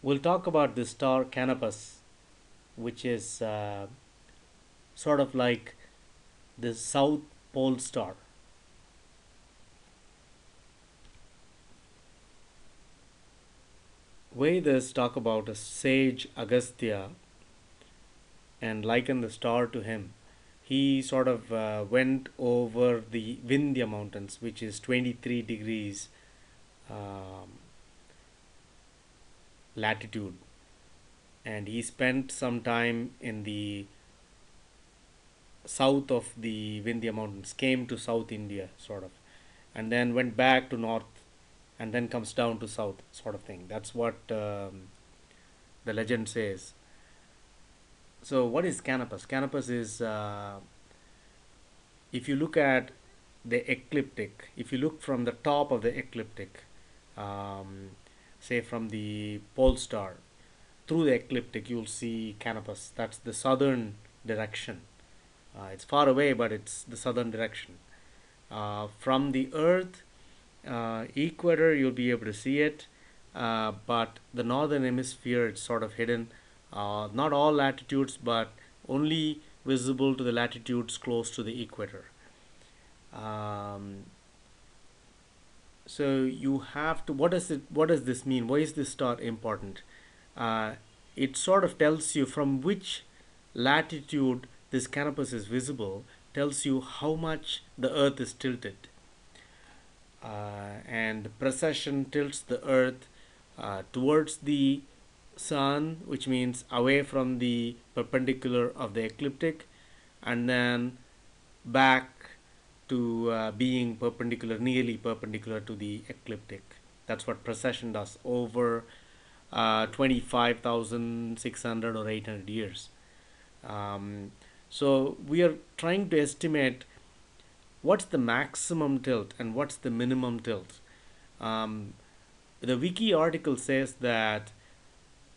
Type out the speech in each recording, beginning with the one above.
We'll talk about the star Canopus, which is sort of like the South Pole star. Vedas talk about a sage Agastya and liken the star to him. He sort of went over the Vindhya mountains, which is 23 degrees um, latitude, and he spent some time in the south of the Vindhya mountains, came to South India, sort of, and then went back to north, and then comes down to south, sort of thing. That's what the legend says. So, what is Canopus? Canopus is, if you look at the ecliptic, if you look from the top of the ecliptic, um, say from the pole star, through the ecliptic, you'll see Canopus. That's the southern direction. It's far away, but it's the southern direction. From the Earth equator, you'll be able to see it, but the northern hemisphere, it's sort of hidden. Not all latitudes, but only visible to the latitudes close to the equator. Um, so you have to. What does it? What does this mean? Why is this star important? Uh, it sort of tells you from which latitude this canopus is visible. Tells you how much the Earth is tilted. And precession tilts the earth towards the sun, which means away from the perpendicular of the ecliptic, and then back to being perpendicular, nearly perpendicular to the ecliptic. That's what precession does over 25,600 or 800 years. Um, so we are trying to estimate what's the maximum tilt and what's the minimum tilt. Um, the wiki article says that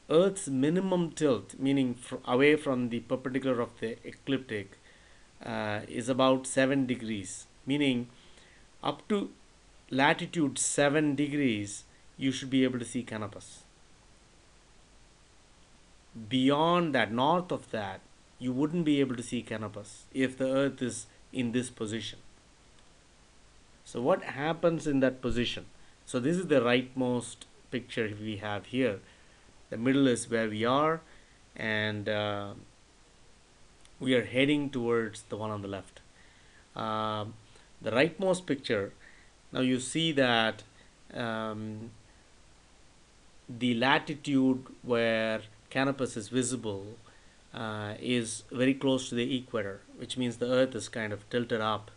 Earth's minimum tilt, meaning away from the perpendicular of the ecliptic, is about 7 degrees, meaning up to latitude 7 degrees, you should be able to see Canopus. Beyond that, north of that, you wouldn't be able to see Canopus if the Earth is in this position. So what happens in that position? So this is the rightmost picture we have here. The middle is where we are, and we are heading towards the one on the left. The rightmost picture, now you see that um, the latitude where Canopus is visible is very close to the equator, which means the Earth is kind of tilted up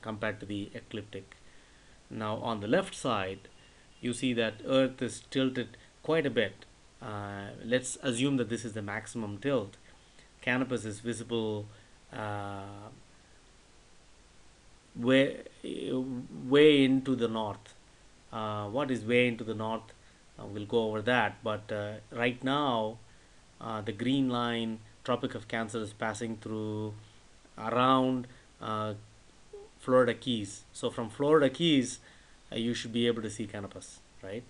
compared to the ecliptic. Now on the left side, you see that Earth is tilted quite a bit. Let's assume that this is the maximum tilt. Canopus is visible way way into the north. What is way into the north? We'll go over that. But right now, the green line, Tropic of Cancer, is passing through around Florida Keys. So from Florida Keys, you should be able to see Canopus, right?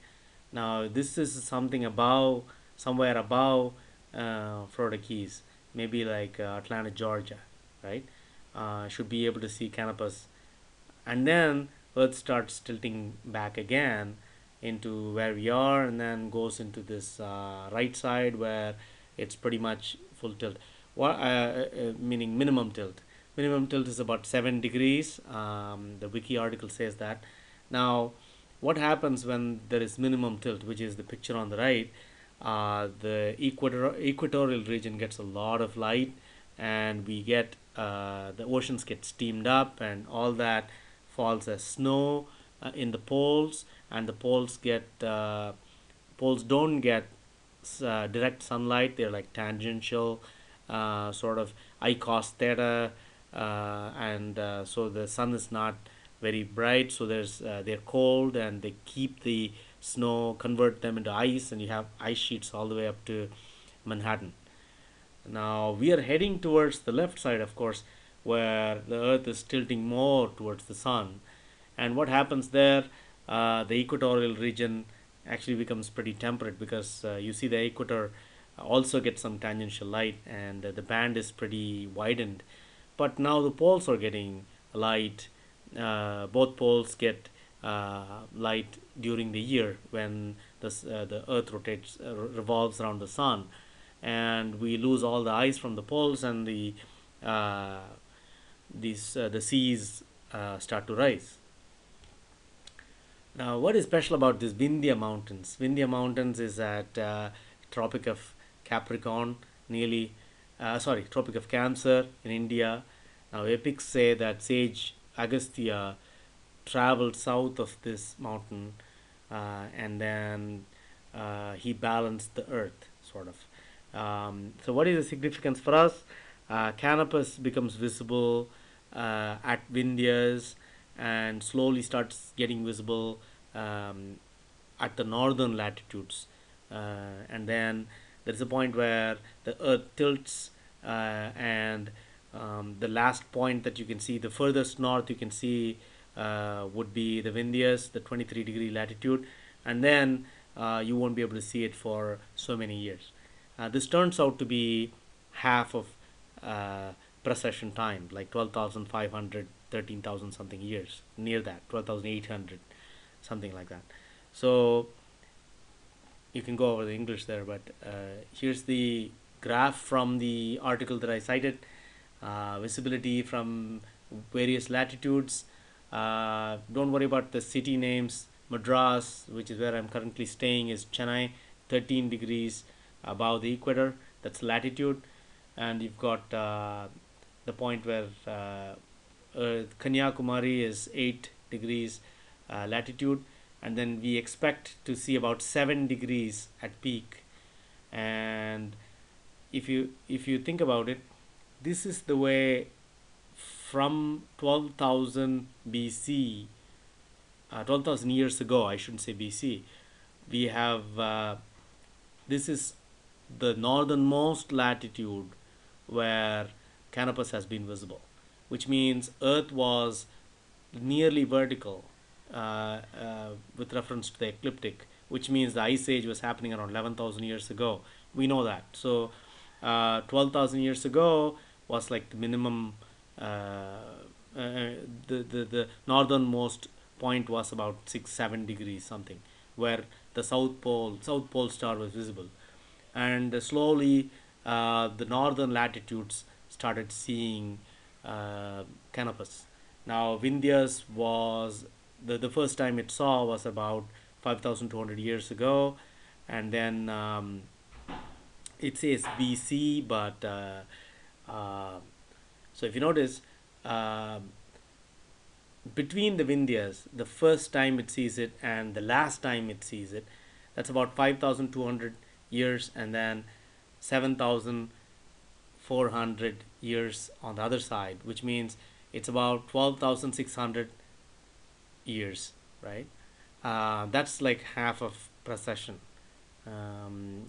Now this is something above, somewhere above Florida Keys, maybe like Atlanta, Georgia, right? Should be able to see Canopus, and then Earth starts tilting back again into where we are, and then goes into this right side where it's pretty much full tilt. Meaning minimum tilt. Minimum tilt is about 7 degrees. The wiki article says that. Now, what happens when there is minimum tilt, which is the picture on the right? The equatorial region gets a lot of light, and we get the oceans get steamed up, and all that falls as snow in the poles, and the poles don't get direct sunlight. They're like tangential, sort of I cos theta, and so the sun is not very bright. So they're cold, and they keep the snow, convert them into ice, and you have ice sheets all the way up to Manhattan. Now we are heading towards the left side, of course, where the Earth is tilting more towards the sun. And what happens there? The equatorial region actually becomes pretty temperate, because you see the equator also gets some tangential light, and the band is pretty widened. But now the poles are getting light. Both poles get light during the year when the Earth rotates, revolves around the sun, and we lose all the ice from the poles, and uh, the seas start to rise. Now, what is special about these Vindhya Mountains? Vindhya Mountains is at Tropic of Capricorn, nearly, Tropic of Cancer in India. Now, epics say that sage Agastya traveled south of this mountain, and then he balanced the earth, sort of. So, what is the significance for us? Canopus becomes visible at Vindhyas, and slowly starts getting visible um, at the northern latitudes. And then there is a point where the earth tilts, and the last point that you can see, the furthest north you can see, would be the Vindhyas, the 23-degree latitude, and then you won't be able to see it for so many years. This turns out to be half of uh, precession time, like 12,500, 13,000 something years, near that, 12,800, something like that. So you can go over the English there, but here's the graph from the article that I cited. Visibility from various latitudes. Don't worry about the city names. Madras, which is where I'm currently staying, is Chennai, 13 degrees above the equator. That's latitude. And you've got the point where Kanyakumari is 8 degrees latitude, and then we expect to see about 7 degrees at peak. And if you think about it, this is the way from 12,000 BC, 12,000 years ago, I shouldn't say BC, we have this is the northernmost latitude where Canopus has been visible, which means Earth was nearly vertical with reference to the ecliptic, which means the ice age was happening around 11,000 years ago. We know that. So 12,000 years ago was like the minimum. The northernmost point was about 6-7 degrees something, where the south pole star was visible, and slowly the northern latitudes started seeing Canopus. Now Vindhyas was the first time it saw was about 5,200 years ago, and then it says BC, but uh, so if you notice, uh, between the Vindhyas, the first time it sees it and the last time it sees it, that's about 5,200 years, and then 7,400 years on the other side, which means it's about 12,600 years, right? That's like half of precession.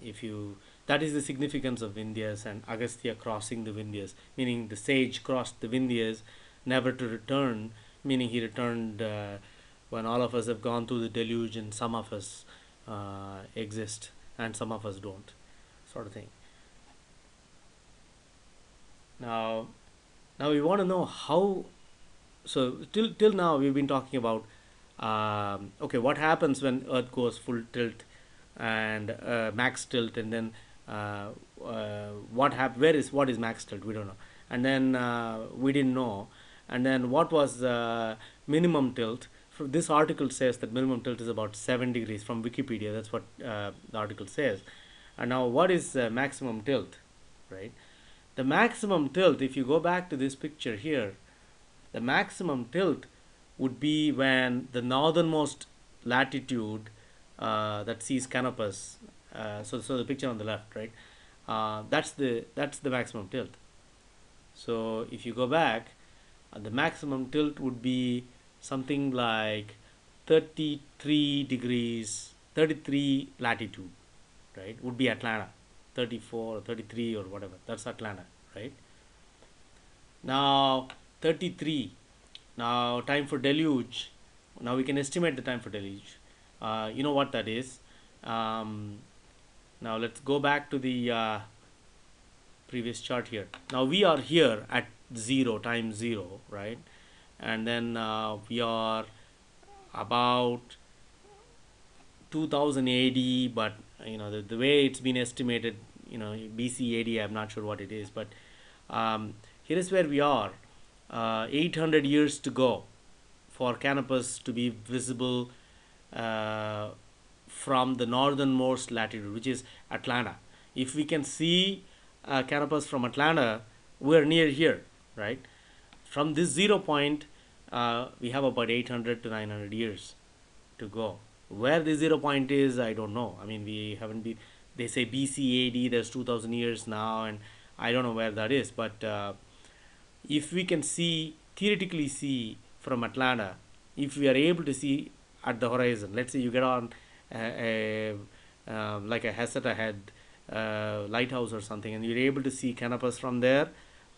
If you That is the significance of Vindhyas and Agastya crossing the Vindhyas, meaning the sage crossed the Vindhyas, never to return, meaning he returned when all of us have gone through the deluge, and some of us exist and some of us don't, sort of thing. Now, now we want to know how. So till now we've been talking about okay, what happens when Earth goes full tilt and max tilt, and then what is max tilt, we don't know, and then we didn't know, and then what was minimum tilt. This article says that minimum tilt is about 7 degrees from Wikipedia. That's what the article says. And now what is maximum tilt, right? The maximum tilt, if you go back to this picture here, the maximum tilt would be when the northernmost latitude that sees Canopus. So the picture on the left, right? That's the maximum tilt. So if you go back, the maximum tilt would be something like 33 degrees, 33 latitude, right? Would be Atlanta, 34 or 33 or whatever. That's Atlanta, right? Now 33. Now time for deluge. Now we can estimate the time for deluge. You know what that is. Um, Now let's go back to the previous chart here. Now we are here at 0 times 0, right? And then we are about 2000 AD, but the way it's been estimated, BC AD, I'm not sure what it is, but here is where we are. 800 years to go for Canopus to be visible uh, from the northernmost latitude, which is Atlanta. If we can see Canopus from Atlanta, we're near here, right? From this 0 point, we have about 800 to 900 years to go. Where the 0 point is, I don't know. I mean, we haven't been. They say BC AD, there's 2000 years now, and I don't know where that is. But if we can see, theoretically see from Atlanta, if we are able to see at the horizon, let's say you get on like a Heseta head lighthouse or something, and you're able to see Canopus from there,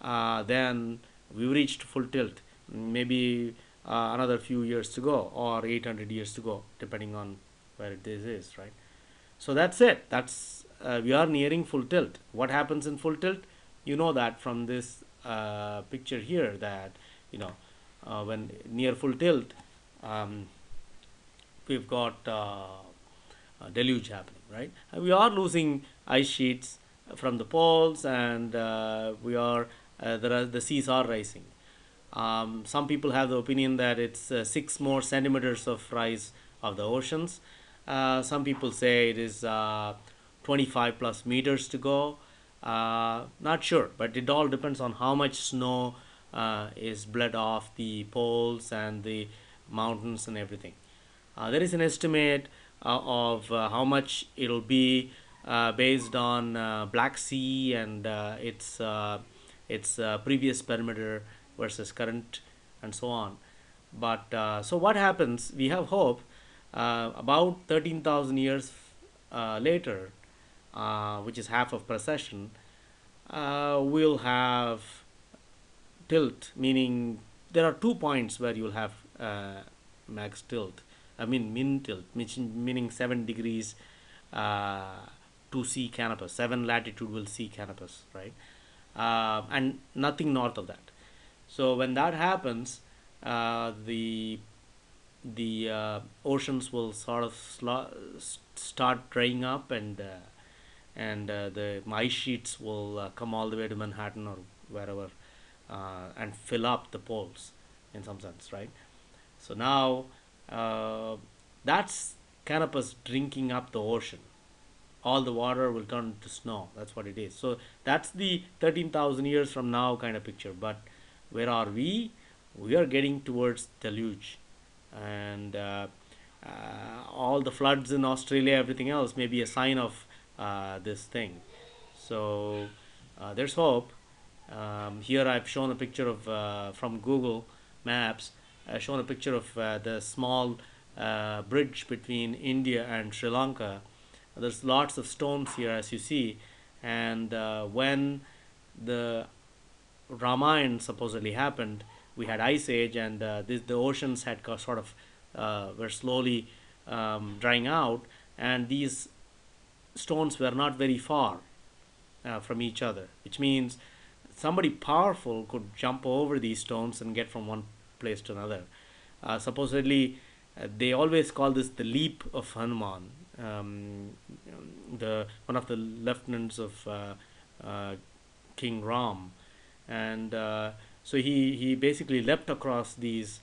then we've reached full tilt. Maybe another few years to go, or 800 years to go, depending on where this is, right? So that's it. That's we are nearing full tilt. What happens in full tilt? You know that from this picture here, that when near full tilt, um, we've got deluge happening, right? And we are losing ice sheets from the poles, and the seas are rising. Some people have the opinion that it's 6 more centimeters of rise of the oceans. Some people say it is 25 plus meters to go. Not sure, but it all depends on how much snow is bled off the poles and the mountains and everything. There is an estimate of how much it'll be based on Black Sea and its previous perimeter versus current and so on. But so what happens? We have hope. About 13,000 years later, which is half of precession, we'll have tilt, meaning there are 2 points where you'll have max tilt. I mean min tilt, meaning 7 degrees to see Canopus. 7 latitude will see Canopus, right? And nothing north of that. So when that happens, the oceans will sort of start drying up, and the ice sheets will come all the way to Manhattan or wherever, and fill up the poles in some sense, right? So now that's Canopus drinking up the ocean. All the water will turn to snow. That's what it is. So that's the 13,000 years from now kind of picture. But where are we? We are getting towards deluge, and all the floods in Australia, everything else may be a sign of this thing. So there's hope. Here I've shown a picture of from Google Maps. I've shown a picture of the small bridge between India and Sri Lanka. There's lots of stones here, as you see, and when the Ramayana supposedly happened, we had ice age, and the oceans had sort of were slowly drying out, and these stones were not very far from each other, which means somebody powerful could jump over these stones and get from one place to another. Supposedly, they always call this the leap of Hanuman. The one of the lieutenants of King Ram, and so he basically leapt across these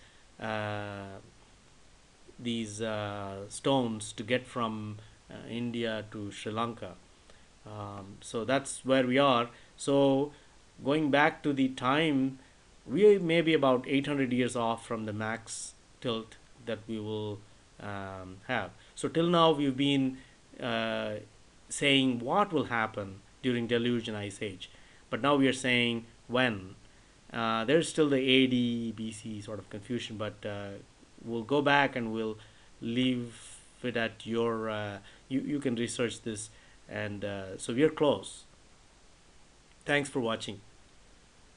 stones to get from India to Sri Lanka. So that's where we are. So going back to the time, we may be about 800 years off from the max tilt that we will have. So till now we've been saying what will happen during deluge and ice age, but now we are saying when. There's still the AD BC sort of confusion, but we'll go back and we'll leave it at your you can research this, and so we are close. Thanks for watching.